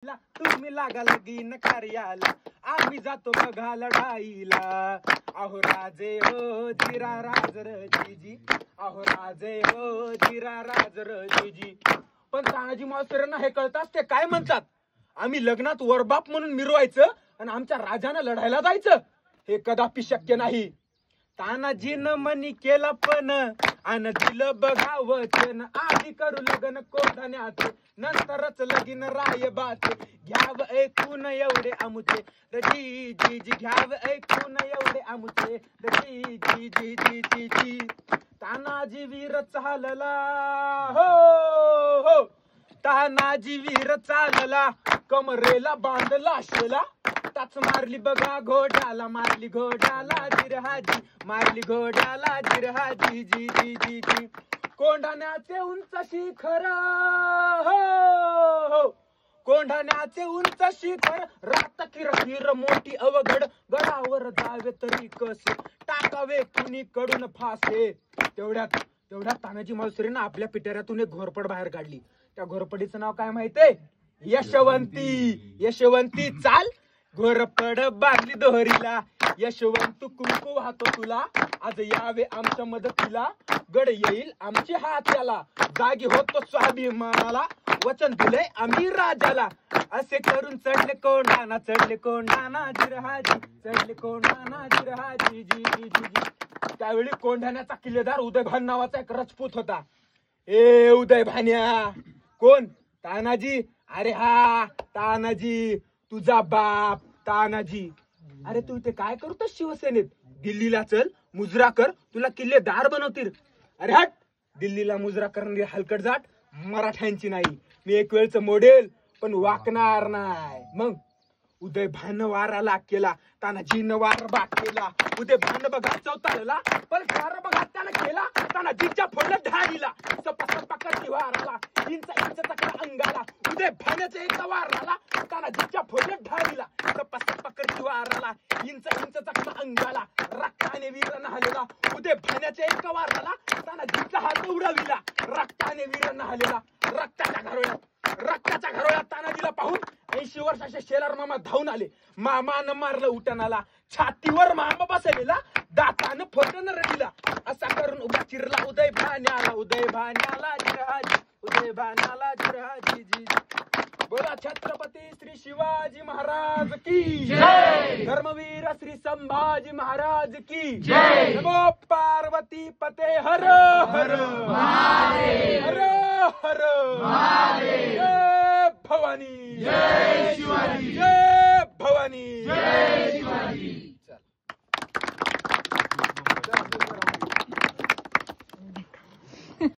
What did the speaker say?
तुम्ही लागा लगीन कार्याला आम्ही जातो बघा लढाईला। अहो राजे हो जिरा राजरजीजी, अहो राजे हो जिरा राजरजीजी। पण तानाजी मावसऱ्यांना हे कळतात ते काय म्हणतात, आम्ही लग्नात वरबाप म्हणून मिरवायचं आणि आमच्या राजानं लढायला जायचं, हे कदापि शक्य नाही। तानाजीनं मनी केला पण अन दिलं बघा वचन, आधी करू लग्न कोठाण्यात नंतरच लगीन रायबात। घ्याव ऐकून एवढे आमुचे रजी जी जी, घ्याव ऐकून एवढे आमुचे रजी जी जी जी जी जी। तानाजी वीर चालला हो हो, तानाजी वीर चालला कमरेला बांधला शेला, टाच मारली बघा घोड्याला, मारली घोड्याला जिरहाजी, मारली घोड्याला जिरहाजी जी जी जी जी। कोंढाण्याचे उंच शिखर हो हो, कोंढाण्याचे उंच शिखर, रात किरकिर मोठी अवघड, गडावर जावे तरी कसे, टाकावे कुणी कडून फासे। तेवढ्यात तानाजी मालुसरेनं आपल्या पिटाऱ्यातून एक घोरपड बाहेर काढली। त्या घोरपडीचं नाव काय माहितीये? यशवंती। यशवंती चाल घोरपड बांधली दोहरीला, यशवंत कुंकू वाहतो तुला, आज यावे आमच्या मदतीला, गड येईल आमची हात्याला, जागी होतो स्वाभिमानाला, वचन दिले आम्ही राजाला। असे करून चढले कोंढाणा, चढले कोंढाणा जिरहाजी, चढले कोंढाणा जिरहाजी जी जी जी जी। त्यावेळी कोंढाण्याचा किल्लेदार उदयभान नावाचा एक राजपूत होता। ए उदयभान्या, कोण? तानाजी। अरे हा तानाजी, तुझा बाप तानाजी। अरे तू इथे काय करतो शिवसेनेत? दिल्लीला चल, मुजरा कर, तुला किल्लेदार बनवतील। अरे हट, दिल्लीला मुजरा करणारी हलकट जाट मराठ्यांची नाही, मी एक वेळचं मॉडेल पण वाकणार नाही। मग उदयभान वाराला केला, तानाजीनं वार बाग केला, उदयभान बघा चौताळला, पण वार बघा त्यानं केला, तानाजीच्या फोडला ढाळीला, सपा करती वाराला, इंच तकला अंगाला, उदयभानाच्या एका वाराला, तानाजीच्या फोडला ढाळीला, सपा करती वाराला, इंच तकला अंगाला, रक्ताने वीर नहालेला, उदयभानाच्या एका वाराला, तानाजीचा हात उडविला, रक्ताने वीर नहालेला, रक्ताच्या घरोळ्यात तानाजीला पाहून 80 वर्षाचे शेलार मामा धावून आले। मामानं मारलं उठाणाला, छातीवर मामा बसलेला, दातानं फोटन रडीला, असा करून उभा चिरला उदयभान्याला, उदयभान्याला जिरहाजी, उदयभान्याला जिरहाजी जी। बोला छत्रपती श्री शिवाजी महाराज की जय, धर्मवीर श्री संभाजी महाराज की जय। नमो पार्वती पते हर हर महादेव, हर हर महादेव, जय भवानी, जय शिवाजी, जय